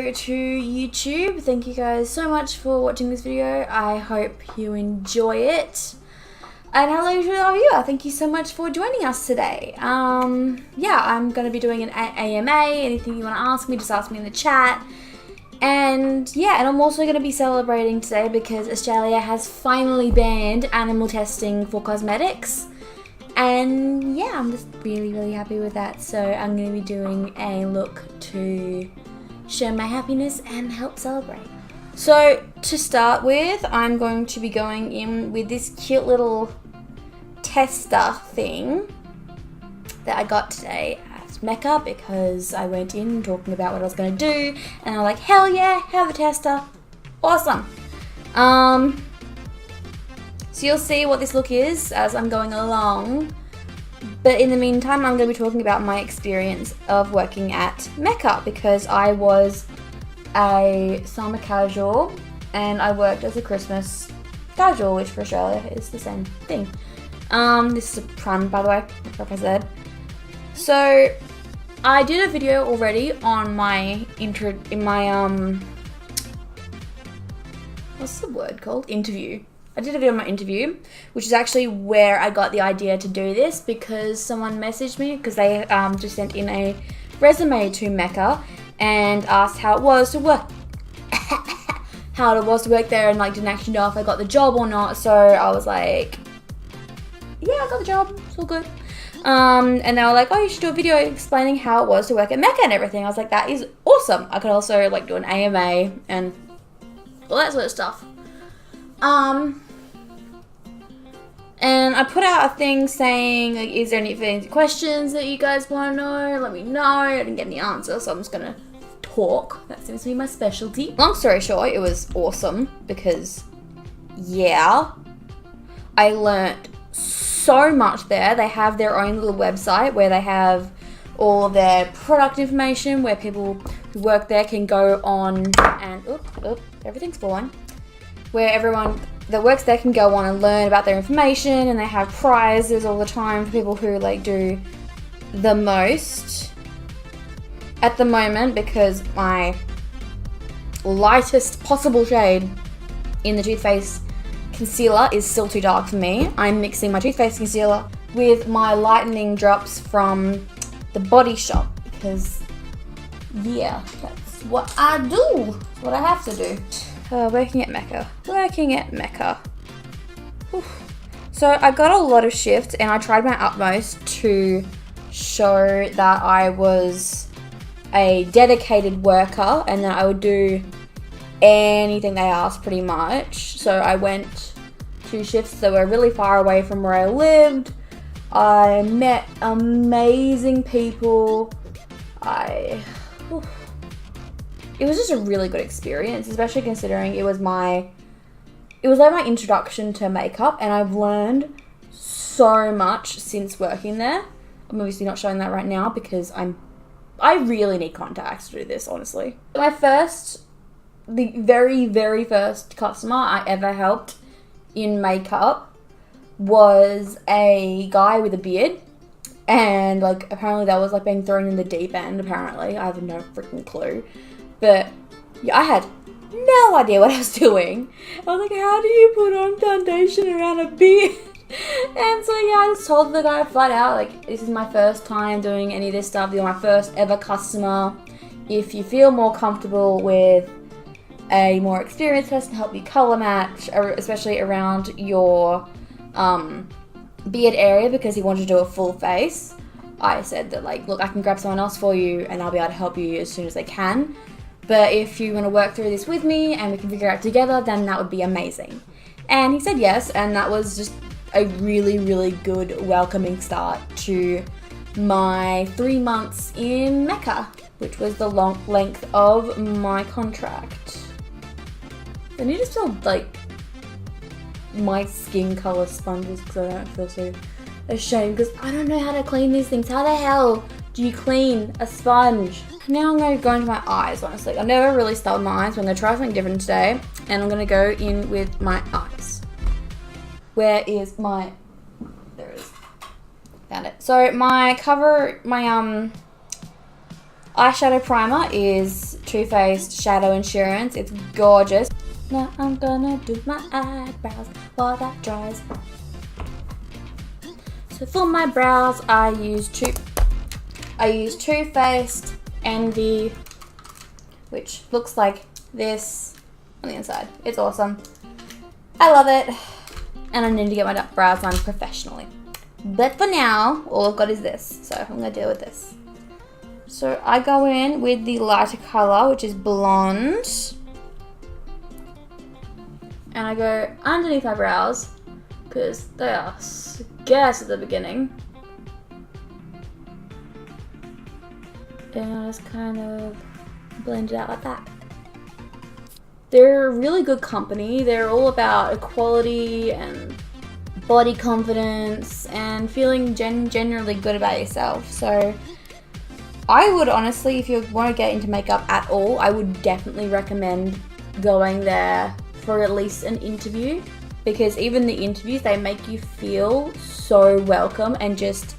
Hello to YouTube. Thank you guys so much for watching this video. I hope you enjoy it. And hello to our viewer. Thank you so much for joining us today. Yeah, I'm going to be doing an AMA. Anything you want to ask me, just ask me in the chat. And yeah, and I'm also going to be celebrating today because Australia has finally banned animal testing for cosmetics. And yeah, I'm just really happy with that. So I'm going to be doing a look to show my happiness and help celebrate. So to start with, I'm going to be going in with this cute little tester thing that I got today at Mecca because I went in talking about what I was going to do and I'm like, hell yeah, have a tester. Awesome. So you'll see what this look is as I'm going along. But in the meantime, I'm going to be talking about my experience of working at Mecca because I was a summer casual and I worked as a Christmas casual, which for Australia is the same thing. This is a pram, by the way, like I said. So I did a video already on my what's the word called? Interview. I did a video on my interview, which is actually where I got the idea to do this because someone messaged me because they just sent in a resume to Mecca and asked how it was to work there and like didn't actually know if I got the job or not. So I was like, yeah, I got the job, it's all good. And they were like, oh, you should do a video explaining how it was to work at Mecca and everything. I was like, that is awesome. I could also like do an AMA and all that sort of stuff. And I put out a thing saying, like, is there any questions that you guys want to know? Let me know. I didn't get any answers, so I'm just gonna talk. That seems to be my specialty. Long story short, it was awesome because, yeah, I learnt so much there. They have their own little website where they have all of their product information where people who work there can go on and, everything's falling. Where everyone that works there can go on and learn about their information, and they have prizes all the time for people who like do the most. At the moment, because my lightest possible shade in the Too Faced concealer is still too dark for me, I'm mixing my Too Faced concealer with my lightening drops from the Body Shop because, yeah, that's what I do. That's what I have to do. Working at Mecca. Oof. So I got a lot of shifts and I tried my utmost to show that I was a dedicated worker and that I would do anything they asked pretty much. So I went to shifts that were really far away from where I lived. I met amazing people. It was just a really good experience, especially considering it was like my introduction to makeup, and I've learned so much since working there. I'm obviously not showing that right now because I really need contacts to do this, honestly. The very first customer I ever helped in makeup was a guy with a beard. And like apparently that was like being thrown in the deep end, apparently. I have no freaking clue. But yeah, I had no idea what I was doing. I was like, how do you put on foundation around a beard? And so yeah, I just told the guy flat out, like, this is my first time doing any of this stuff. You're my first ever customer. If you feel more comfortable with a more experienced person to help you color match, especially around your beard area, because he wanted to do a full face, I said that like, look, I can grab someone else for you and I'll be able to help you as soon as they can. But if you want to work through this with me and we can figure it out together, then that would be amazing. And he said yes, and that was just a really good welcoming start to my 3 months in Mecca, which was the long length of my contract. I need to still like my skin color sponges because I don't feel so ashamed because I don't know how to clean these things. How the hell do you clean a sponge? Now I'm going to go into my eyes, honestly. I've never really styled my eyes, but I'm going to try something different today. And I'm going to go in with my eyes. Where is my... There it is. Found it. So my Eyeshadow primer is Too Faced Shadow Insurance. It's gorgeous. Now I'm gonna do my eyebrows while that dries. So for my brows, I use Too Faced Envy, which looks like this on the inside. It's awesome. I love it. And I need to get my brows done professionally. But for now, all I've got is this. So I'm going to deal with this. So I go in with the lighter colour, which is blonde. And I go underneath my brows, because they are scarce at the beginning. And I just kind of blend it out like that. They're a really good company. They're all about equality and body confidence and feeling generally good about yourself. So I would honestly, if you want to get into makeup at all, I would definitely recommend going there for at least an interview, because even the interviews, they make you feel so welcome and just,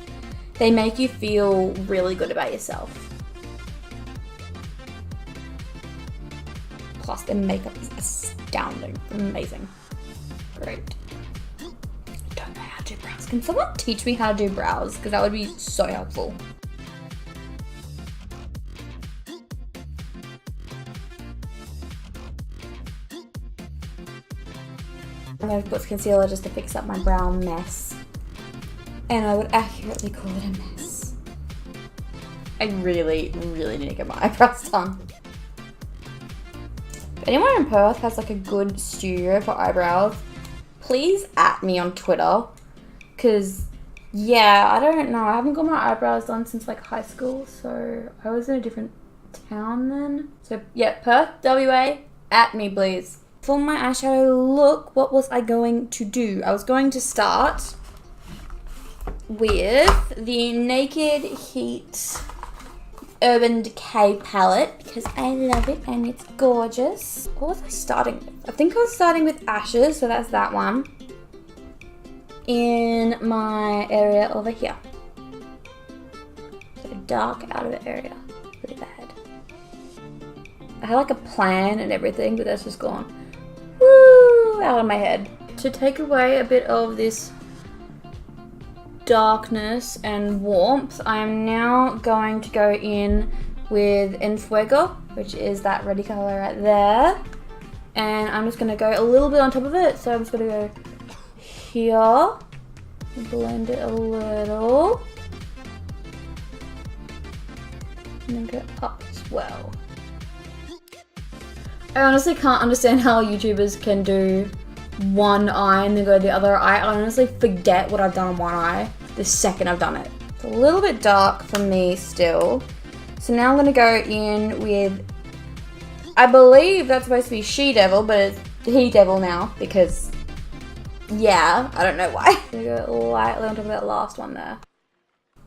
they make you feel really good about yourself. Plus, their makeup is astounding. Amazing. Great. Don't know how to do brows. Can someone teach me how to do brows? Because that would be so helpful. I'm going to put concealer just to fix up my brow mess. And I would accurately call it a mess. I really need to get my eyebrows done. If anyone in Perth has like a good studio for eyebrows, please at me on Twitter. Because, yeah, I don't know. I haven't got my eyebrows done since like high school. So I was in a different town then. So, yeah, Perth, WA, at me please. For my eyeshadow look, what was I going to do? I was going to start with the Naked Heat Urban Decay palette because I love it and it's gorgeous. What was I starting with? I think I was starting with Ashes, so that's that one. In my area over here. So dark out of the area. Really bad. I had like a plan and everything, but that's just gone. Woo! Out of my head. To take away a bit of this darkness and warmth, I am now going to go in with Enfuego, which is that reddy color right there. And I'm just going to go a little bit on top of it. So I'm just going to go here, blend it a little, and then go up as well. I honestly can't understand how YouTubers can do one eye and then go to the other. I honestly forget what I've done on one eye the second I've done it. It's a little bit dark for me still. So now I'm going to go in with, I believe that's supposed to be She Devil, but it's He Devil now because, yeah, I don't know why. I'm going to go lightly on top of that last one there.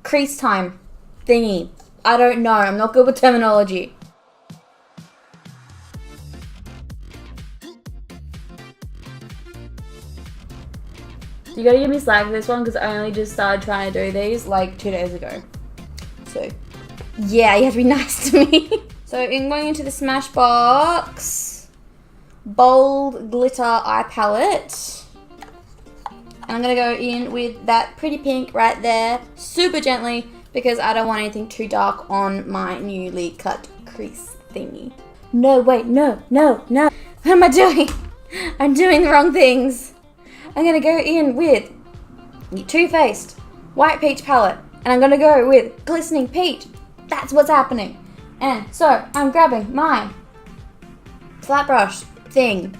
Crease time thingy. I don't know. I'm not good with terminology. You gotta give me slack for this one because I only just started trying to do these like 2 days ago. So, yeah, you have to be nice to me. So, I'm going into the Smashbox Bold Glitter Eye Palette. And I'm gonna go in with that pretty pink right there, super gently, because I don't want anything too dark on my newly cut crease thingy. No, wait, no. What am I doing? I'm doing the wrong things. I'm going to go in with Too Faced White Peach palette. And I'm going to go with Glistening Peach. That's what's happening. And so I'm grabbing my flat brush thing.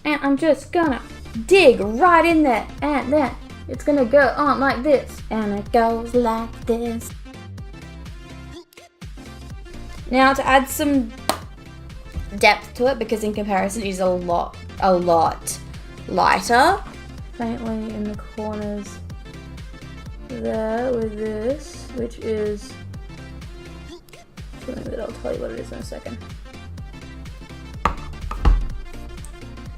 And I'm just going to dig right in there. And then it's going to go on like this. And it goes like this. Now to add some depth to it, because in comparison it is a lot lighter. Faintly in the corners there with this, which is something that I'll tell you what it is in a second.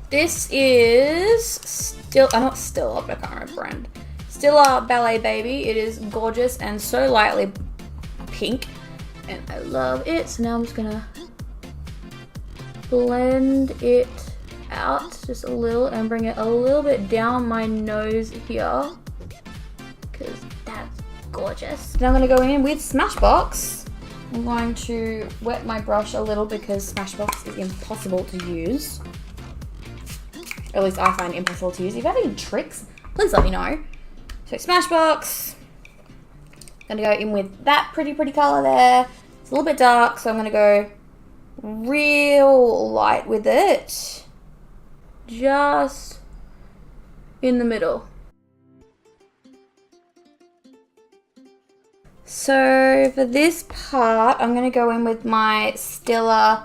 This is not Stila, but I can't remember brand. Stila Ballet Baby. It is gorgeous and so lightly pink. And I love it. So now I'm just gonna blend it out just a little and bring it a little bit down my nose here, because that's gorgeous. Now I'm gonna go in with Smashbox. I'm going to wet my brush a little because Smashbox is impossible to use. Or at least I find impossible to use. If you have any tricks, please let me know. So Smashbox. Gonna go in with that pretty color there. It's a little bit dark, so I'm gonna go real light with it. Just in the middle. So for this part, I'm gonna go in with my Stila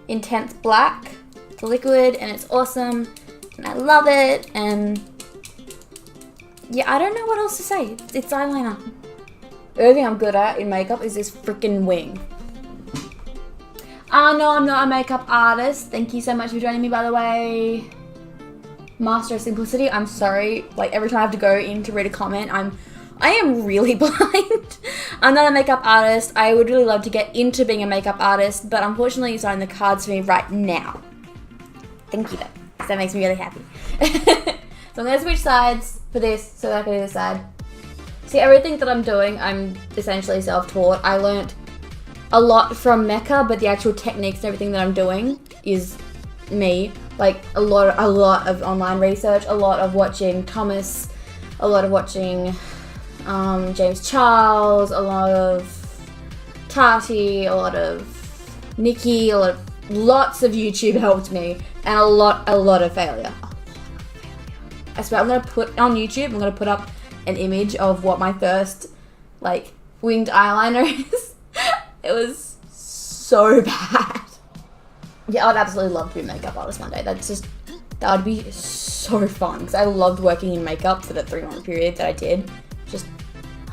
Intense Black. It's a liquid and it's awesome and I love it, and yeah, I don't know what else to say. It's eyeliner. The only thing I'm good at in makeup is this freaking wing. No, I'm not a makeup artist. Thank you so much for joining me, by the way. Master of Simplicity, I'm sorry. Like, every time I have to go in to read a comment, I am really blind. I'm not a makeup artist. I would really love to get into being a makeup artist, but unfortunately it's not in the cards for me right now. Thank you though, because that makes me really happy. So I'm gonna switch sides for this so that I can do this side. See, everything that I'm doing, I'm essentially self-taught. I learnt a lot from Mecca, but the actual techniques and everything that I'm doing is me. Like a lot of online research, a lot of watching Thomas, a lot of watching James Charles, a lot of Tati, a lot of Nikki, lots of YouTube helped me, and a lot of failure. I swear, I'm gonna put on YouTube, I'm gonna put up an image of what my first like winged eyeliner is. It was so bad. Yeah, I'd absolutely love to be a makeup artist one day. That would be so fun, because I loved working in makeup for the 3-month period that I did. Just,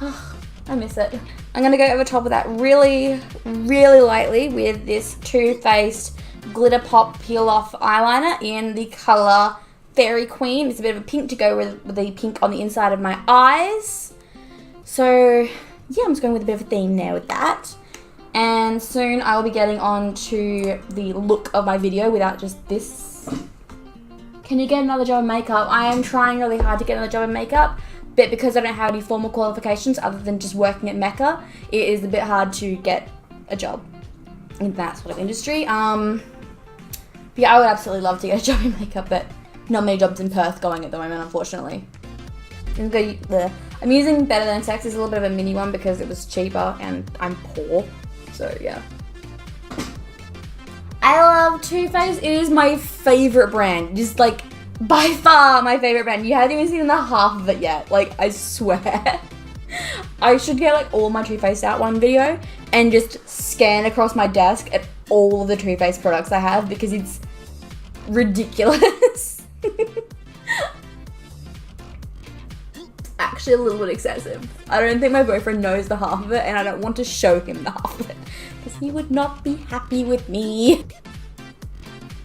I miss it. I'm gonna go over top of that really lightly with this Too Faced Glitter Pop Peel Off eyeliner in the color Fairy Queen. It's a bit of a pink to go with the pink on the inside of my eyes. So yeah, I'm just going with a bit of a theme now with that. And soon I will be getting on to the look of my video without just this. Can you get another job in makeup? I am trying really hard to get another job in makeup, but because I don't have any formal qualifications other than just working at Mecca, it is a bit hard to get a job in that sort of industry. Yeah, I would absolutely love to get a job in makeup, but not many jobs in Perth going at the moment, unfortunately. I'm using Better Than Sex. It's a little bit of a mini one because it was cheaper and I'm poor. So yeah. I love Too Faced. It is my favorite brand. Just like by far my favorite brand. You haven't even seen the half of it yet. Like, I swear. I should get like all my Too Faced out one video and just scan across my desk at all of the Too Faced products I have, because it's ridiculous. Actually a little bit excessive. I don't think my boyfriend knows the half of it, and I don't want to show him the half of it because he would not be happy with me.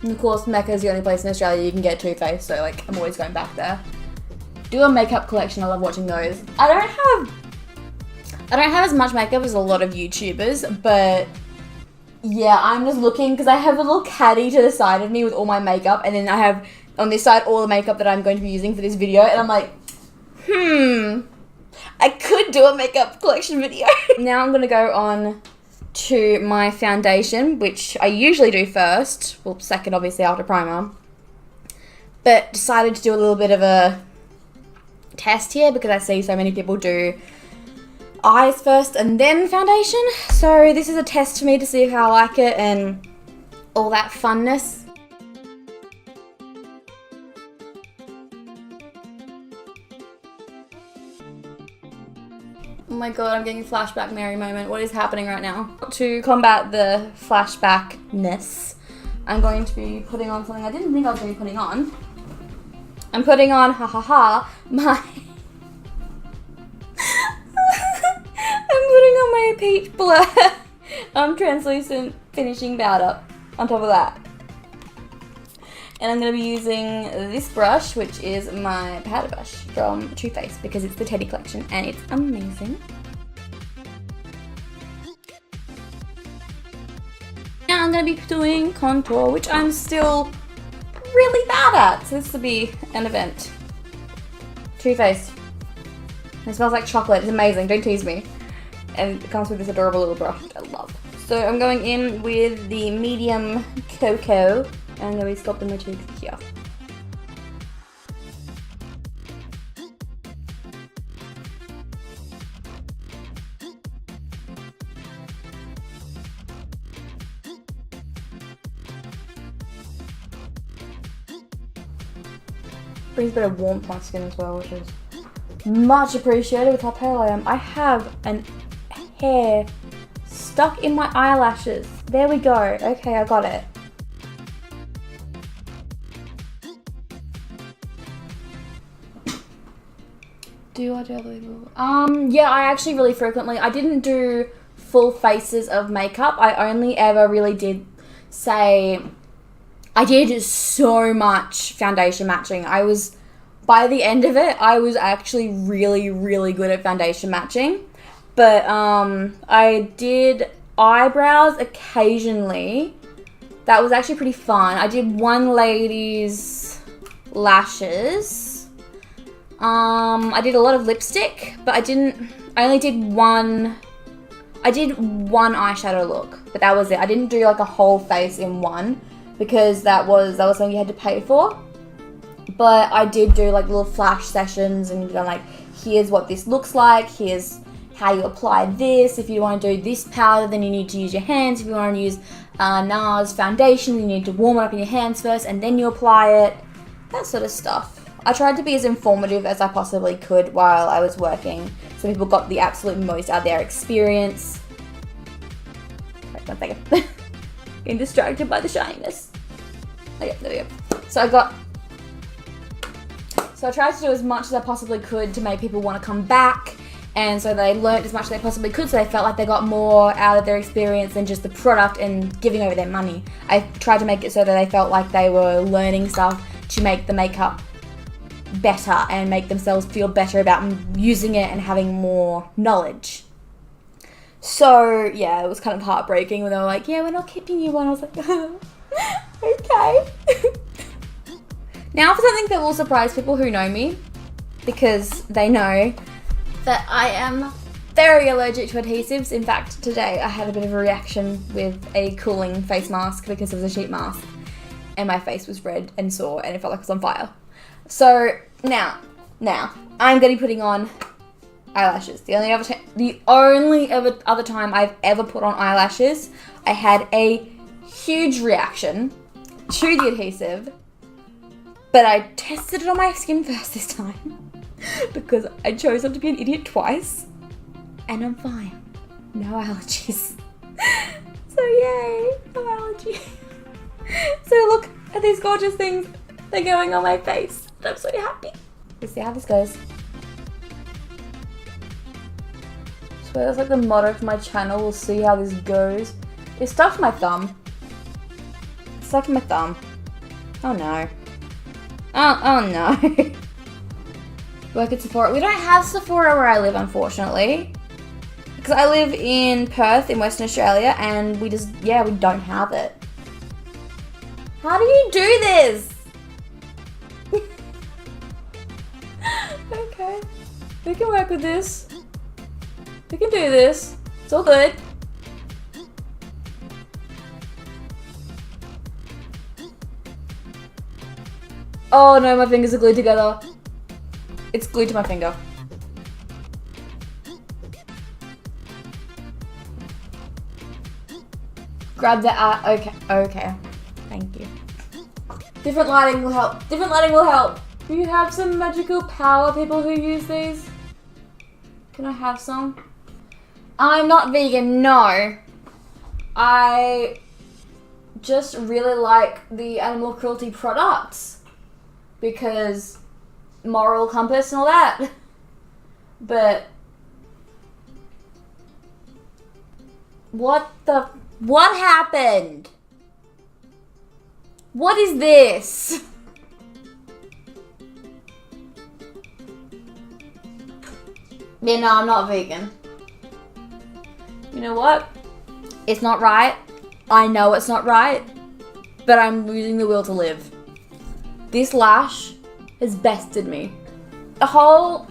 And of course, Mecca is the only place in Australia you can get Too Faced, so like I'm always going back there. Do a makeup collection. I love watching those. I don't have as much makeup as a lot of YouTubers, but yeah, I'm just looking because I have a little caddy to the side of me with all my makeup, and then I have on this side all the makeup that I'm going to be using for this video, and I'm like, I could do a makeup collection video. Now I'm gonna go on to my foundation, which I usually do first, well, second obviously after primer, but decided to do a little bit of a test here because I see so many people do eyes first and then foundation. So this is a test for me to see how I like it and all that funness. Oh my god, I'm getting a flashback Mary moment. What is happening right now? To combat the flashbackness, I'm going to be putting on something I didn't think I was going to be putting on. I'm putting on, my... I'm putting on my Peach Blur translucent finishing powder on top of that. And I'm going to be using this brush, which is my powder brush from Too Faced, because it's the Teddy collection and it's amazing. I'm going to be doing contour, which I'm still really bad at. So this will be an event. Too Faced. It smells like chocolate. It's amazing. Don't tease me. And it comes with this adorable little brush, which I love. So I'm going in with the medium cocoa. And I'm going to be sculpting my cheeks here. Brings a bit of warmth to my skin as well, which is much appreciated with how pale I am. I have an hair stuck in my eyelashes. There we go. Okay, I got it. Do I do other people? Yeah, I actually really frequently. I didn't do full faces of makeup. I only ever really did say. I did so much foundation matching. By the end of it, I was actually really, really good at foundation matching. But I did eyebrows occasionally. That was actually pretty fun. I did one lady's lashes. I did a lot of lipstick, but I only did one. I did one eyeshadow look, but that was it. I didn't do like a whole face in one, because that was something you had to pay for. But I did do like little flash sessions and like, here's what this looks like, here's how you apply this. If you want to do this powder, then you need to use your hands. If you want to use NARS foundation, you need to warm it up in your hands first and then you apply it. That sort of stuff. I tried to be as informative as I possibly could while I was working, so people got the absolute most out of their experience. Wait 1 second. Getting distracted by the shininess. Okay, there we go. So I tried to do as much as I possibly could to make people want to come back, and so they learnt as much as they possibly could, so they felt like they got more out of their experience than just the product and giving over their money. I tried to make it so that they felt like they were learning stuff to make the makeup better and make themselves feel better about using it and having more knowledge. So yeah, it was kind of heartbreaking when they were like, yeah, we're not keeping you on. I was like, okay. Now for something that will surprise people who know me, because they know that I am very allergic to adhesives. In fact, today I had a bit of a reaction with a cooling face mask because it was a sheet mask, and my face was red and sore and it felt like it was on fire. So now I'm going to be putting on eyelashes. The only other time I've ever put on eyelashes, I had a huge reaction to the adhesive, but I tested it on my skin first this time because I chose not to be an idiot twice, and I'm fine. No allergies. So yay, no allergies. So look at these gorgeous things. They're going on my face. I'm so happy. Let's see how this goes. So that's like the motto for my channel. We'll see how this goes. It's stuck to my thumb. It's stuck to my thumb. Oh no. Oh no. Work at Sephora. We don't have Sephora where I live, unfortunately. Because I live in Perth in Western Australia and we don't have it. How do you do this? Okay. We can work with this. We can do this. It's all good. Oh no, my fingers are glued together. It's glued to my finger. Grab the okay. Thank you. Different lighting will help. Different lighting will help. Do you have some magical power, people who use these? Can I have some? I'm not vegan, no. I just really like the animal cruelty products because moral compass and all that. But what happened? What is this? Yeah, no, I'm not vegan. You know what? It's not right. I know it's not right, but I'm losing the will to live. This lash has bested me. The whole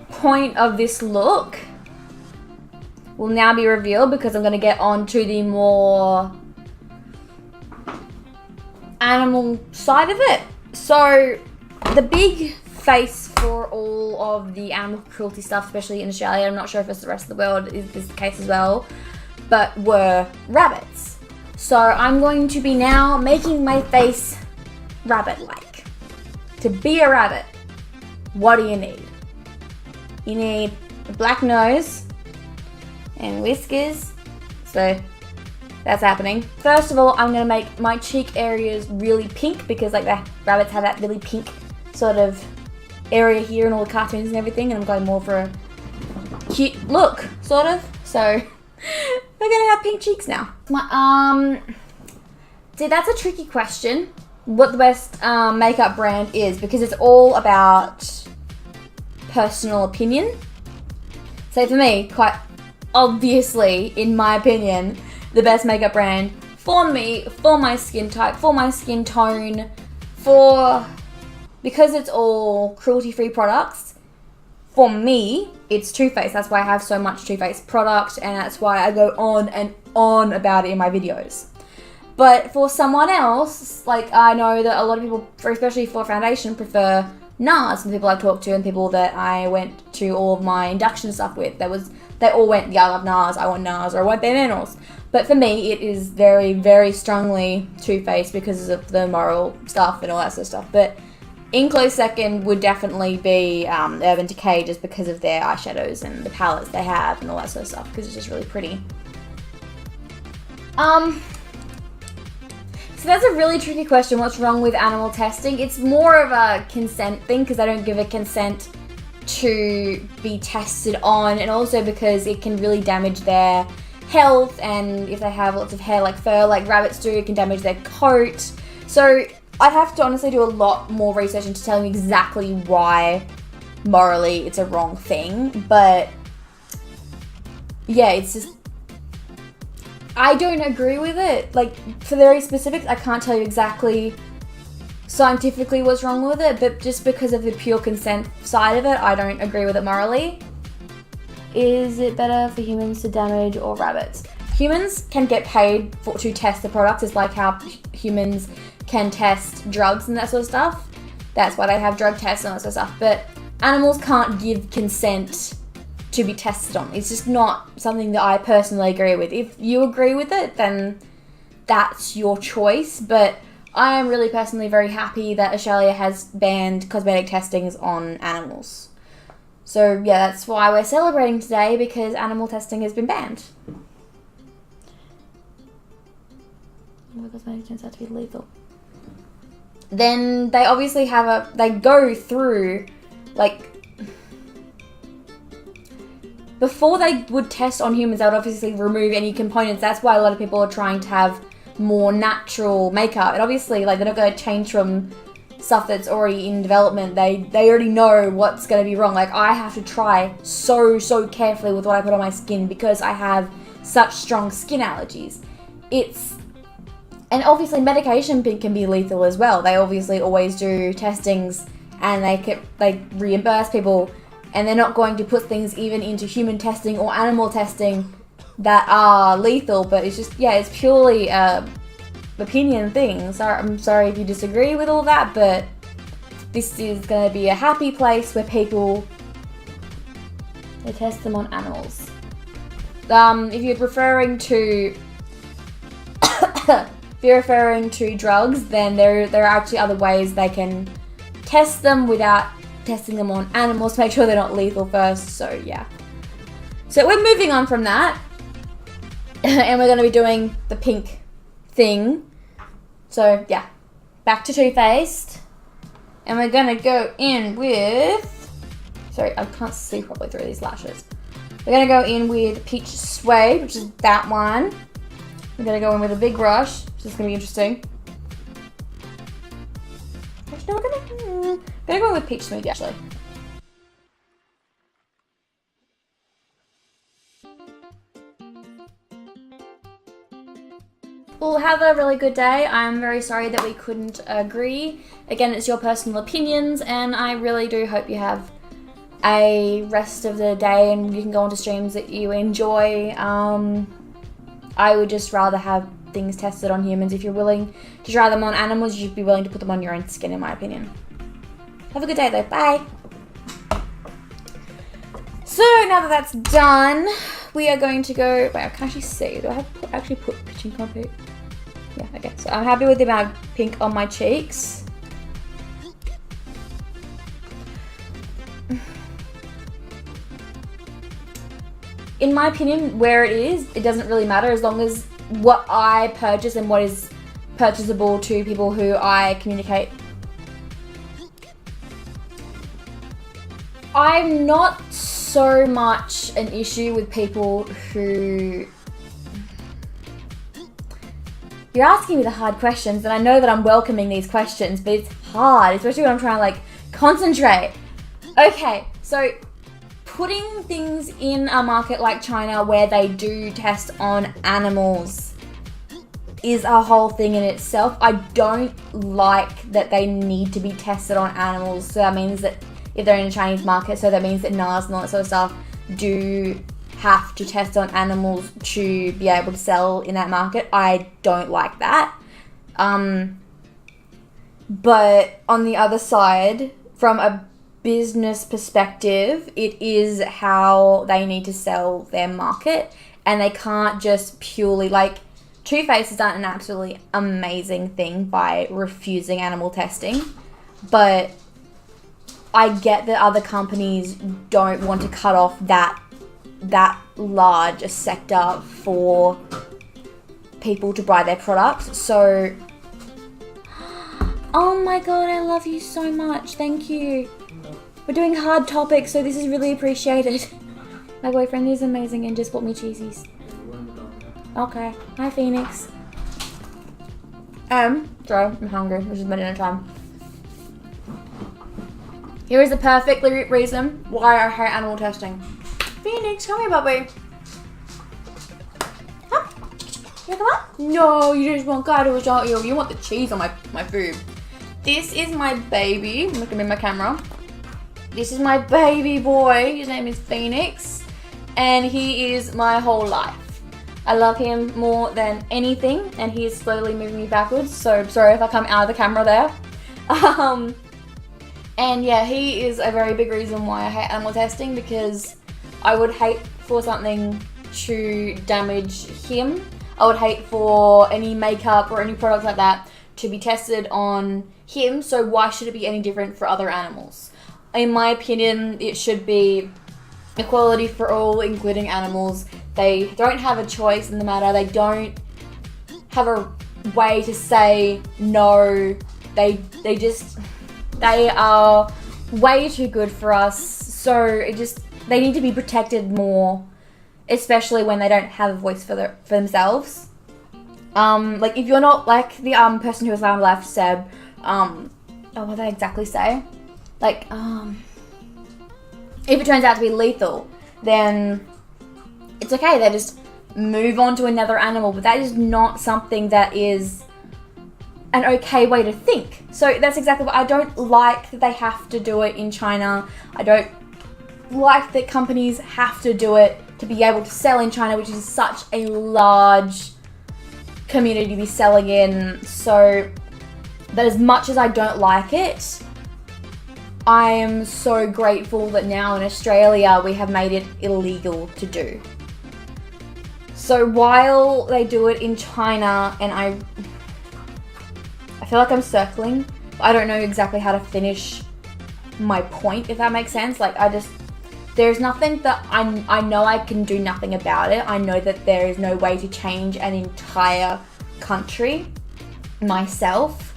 point of this look will now be revealed because I'm going to get on to the more animal side of it. So the big face for all of the animal cruelty stuff, especially in Australia, I'm not sure if it's the rest of the world is the case as well, but were rabbits. So I'm going to be now making my face rabbit-like. To be a rabbit, what do you need? You need a black nose and whiskers. So that's happening. First of all, I'm going to make my cheek areas really pink because like the rabbits have that really pink sort of area here in all the cartoons and everything, and I'm going more for a cute look, sort of. So we're going to have pink cheeks now. See, that's a tricky question, what the best makeup brand is, because it's all about personal opinion. So for me, quite obviously, in my opinion, the best makeup brand for me, for my skin type, for my skin tone, because it's all cruelty-free products, for me, it's Too Faced. That's why I have so much Too Faced product, and that's why I go on and on about it in my videos. But for someone else, like I know that a lot of people, especially for foundation, prefer NARS. And people I've talked to and people that I went to all of my induction stuff with, they all went, yeah, I love NARS, I want NARS, or I want Bare Minerals. But for me, it is very, very strongly Too Faced because of the moral stuff and all that sort of stuff. But in close second would definitely be Urban Decay, just because of their eyeshadows and the palettes they have and all that sort of stuff, because it's just really pretty. So that's a really tricky question, what's wrong with animal testing? It's more of a consent thing, because I don't give a consent to be tested on, and also because it can really damage their health, and if they have lots of hair like fur, like rabbits do, it can damage their coat. So I'd have to honestly do a lot more research into telling you exactly why morally it's a wrong thing, but yeah, it's just, I don't agree with it. Like, for very specifics, I can't tell you exactly scientifically what's wrong with it, but just because of the pure consent side of it, I don't agree with it morally. Is it better for humans to damage or rabbits? Humans can get paid to test the products. It's like how humans can test drugs and that sort of stuff. That's why they have drug tests and that sort of stuff. But animals can't give consent to be tested on. It's just not something that I personally agree with. If you agree with it, then that's your choice. But I am really personally very happy that Australia has banned cosmetic testings on animals. So yeah, that's why we're celebrating today, because animal testing has been banned. Cosmetic turns out to be lethal. Then they obviously they go through, like, before they would test on humans, they would obviously remove any components. That's why a lot of people are trying to have more natural makeup. And obviously, like, they're not going to change from stuff that's already in development. They already know what's going to be wrong. Like, I have to try so carefully with what I put on my skin because I have such strong skin allergies. And obviously medication can be lethal as well. They obviously always do testings, and they reimburse people, and they're not going to put things even into human testing or animal testing that are lethal. But it's just, yeah, it's purely opinion thing. So I'm sorry if you disagree with all that, but this is going to be a happy place where they test them on animals. If you're referring to drugs, then there are actually other ways they can test them without testing them on animals to make sure they're not lethal first. So yeah. So we're moving on from that, and we're going to be doing the pink thing. So yeah, back to Too Faced, and we're going to go in with, sorry, I can't see properly through these lashes. We're going to go in with Peach Suede, which is that one. We're going to go in with a big brush, which is going to be interesting. Actually, no, we're going to go in with Peach Smoothie, actually. have a really good day. I'm very sorry that we couldn't agree. Again, it's your personal opinions, and I really do hope you have a rest of the day and you can go onto streams that you enjoy. I would just rather have things tested on humans. If you're willing to try them on animals, you should be willing to put them on your own skin, in my opinion. Have a good day though. Bye. So now that that's done, we are going to go. Wait, I can actually see. Do I have to actually put pink on pink? Yeah, okay. So I'm happy with the amount of pink on my cheeks. In my opinion, where it is, it doesn't really matter as long as what I purchase and what is purchasable to people who I communicate. I'm not so much an issue with people who... You're asking me the hard questions, and I know that I'm welcoming these questions, but it's hard, especially when I'm trying to like concentrate. Okay, so putting things in a market like China where they do test on animals is a whole thing in itself. I don't like that they need to be tested on animals. So that means that if they're in a Chinese market, so that means that NARS and all that sort of stuff do have to test on animals to be able to sell in that market. I don't like that. But on the other side, from a business perspective, it is how they need to sell their market, and they can't just purely like Too Faced has done an absolutely amazing thing by refusing animal testing, but I get that other companies don't want to cut off that large a sector for people to buy their products. So oh my god, I love you so much, thank you. We're doing hard topics, so this is really appreciated. My boyfriend is amazing and just bought me cheesies. Okay. Hi, Phoenix. Sorry, I'm hungry. This is my dinner time. Here is the perfect reason why I hate animal testing. Phoenix, come here, Bubby. Huh? You come on? No, you just want cuddles, don't you? You want the cheese on my food. This is my baby. Look at me in my camera. This is my baby boy. His name is Phoenix, and he is my whole life. I love him more than anything, and he is slowly moving me backwards, so sorry if I come out of the camera there. And yeah, he is a very big reason why I hate animal testing, because I would hate for something to damage him. I would hate for any makeup or any products like that to be tested on him, so why should it be any different for other animals? In my opinion, it should be equality for all, including animals. They don't have a choice in the matter. They don't have a way to say no. They are way too good for us. So they need to be protected more, especially when they don't have a voice for themselves. Like if you're not like the person who was left, Seb. What did I exactly say? Like, if it turns out to be lethal, then it's okay. They just move on to another animal. But that is not something that is an okay way to think. So that's exactly what I don't like, that they have to do it in China. I don't like that companies have to do it to be able to sell in China, which is such a large community to be selling in. So that as much as I don't like it, I am so grateful that now in Australia we have made it illegal to do. So while they do it in China, and I feel like I'm circling, but I don't know exactly how to finish my point, if that makes sense. Like there's nothing that I know I can do nothing about it. I know that there is no way to change an entire country myself.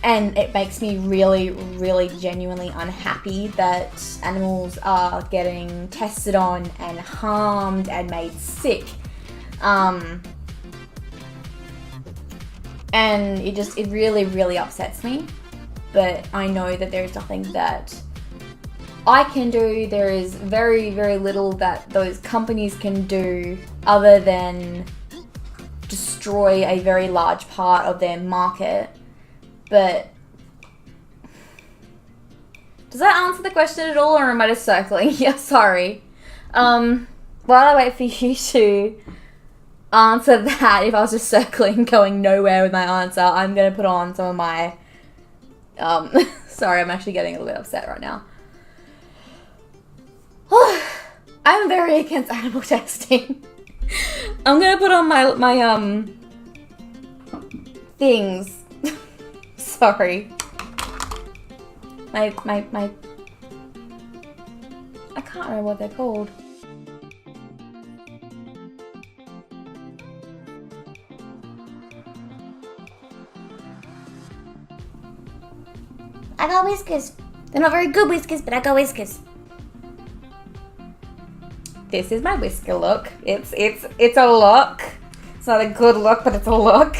And it makes me really, really genuinely unhappy that animals are getting tested on and harmed and made sick. And it really, really upsets me. But I know that there is nothing that I can do. There is very, very little that those companies can do other than destroy destroy a very large part of their market. But does that answer the question at all, or am I just circling? Yeah, sorry. While I wait for you to answer that, if I was just circling, going nowhere with my answer, I'm going to put on some of my... sorry, I'm actually getting a little bit upset right now. I'm very against animal testing. I'm going to put on my things. Sorry. My I can't remember what they're called. I got whiskers. They're not very good whiskers, but I got whiskers. This is my whisker look. It's a look. It's not a good look, but it's a look.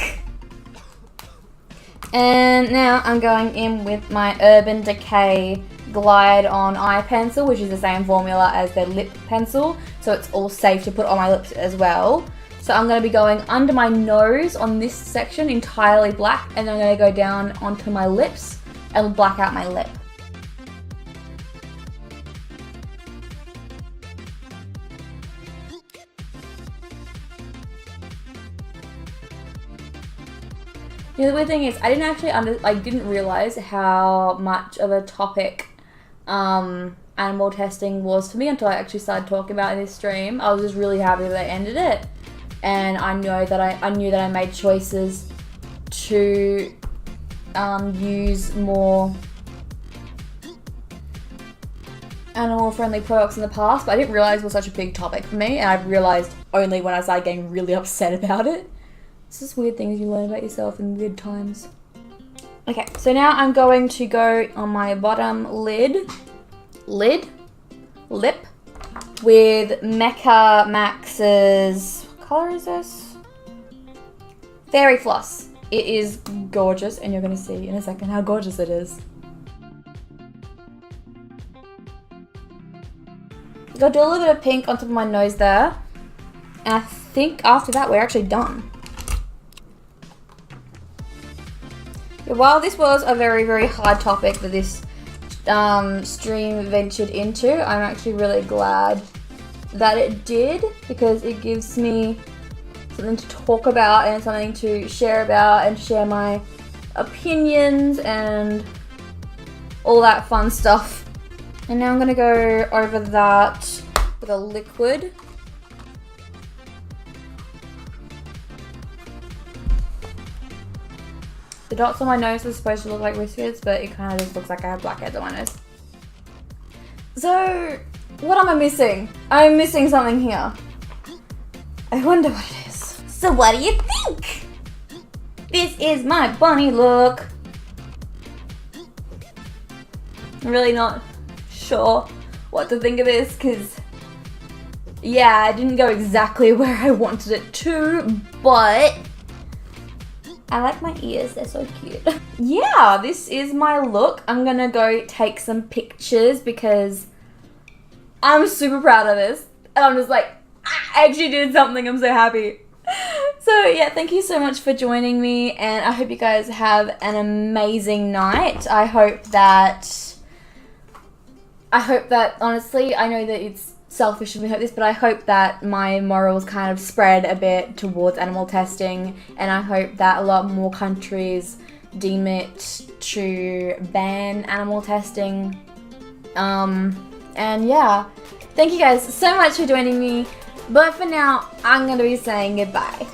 And now I'm going in with my Urban Decay Glide On Eye Pencil, which is the same formula as their lip pencil, so it's all safe to put on my lips as well. So I'm going to be going under my nose on this section, entirely black, and then I'm going to go down onto my lips and black out my lip. The weird thing is, I didn't realize how much of a topic animal testing was for me until I actually started talking about it in this stream. I was just really happy that I ended it, and I knew that I made choices to use more animal-friendly products in the past, but I didn't realize it was such a big topic for me, and I realized only when I started getting really upset about it. It's just weird things you learn about yourself in weird times. Okay, so now I'm going to go on my bottom lip with Mecha Max's, what color is this? Fairy Floss. It is gorgeous, and you're going to see in a second how gorgeous it is. I'll do a little bit of pink on top of my nose there, and I think after that we're actually done. While this was a very, very hard topic that this stream ventured into, I'm actually really glad that it did, because it gives me something to talk about and something to share about and share my opinions and all that fun stuff. And now I'm going to go over that with a liquid. The dots on my nose are supposed to look like whiskers, but it kind of just looks like I have blackheads on my nose. So, what am I missing? I'm missing something here. I wonder what it is. So what do you think? This is my bunny look. I'm really not sure what to think of this, because yeah, I didn't go exactly where I wanted it to, but I like my ears, they're so cute. Yeah, this is my look. I'm gonna go take some pictures because I'm super proud of this. And I'm just like, I actually did something, I'm so happy. So yeah, thank you so much for joining me, and I hope you guys have an amazing night. I hope that honestly, I know that it's selfish of me to hope this, but I hope that my morals kind of spread a bit towards animal testing, and I hope that a lot more countries deem it to ban animal testing. And yeah, thank you guys so much for joining me, but for now, I'm going to be saying goodbye.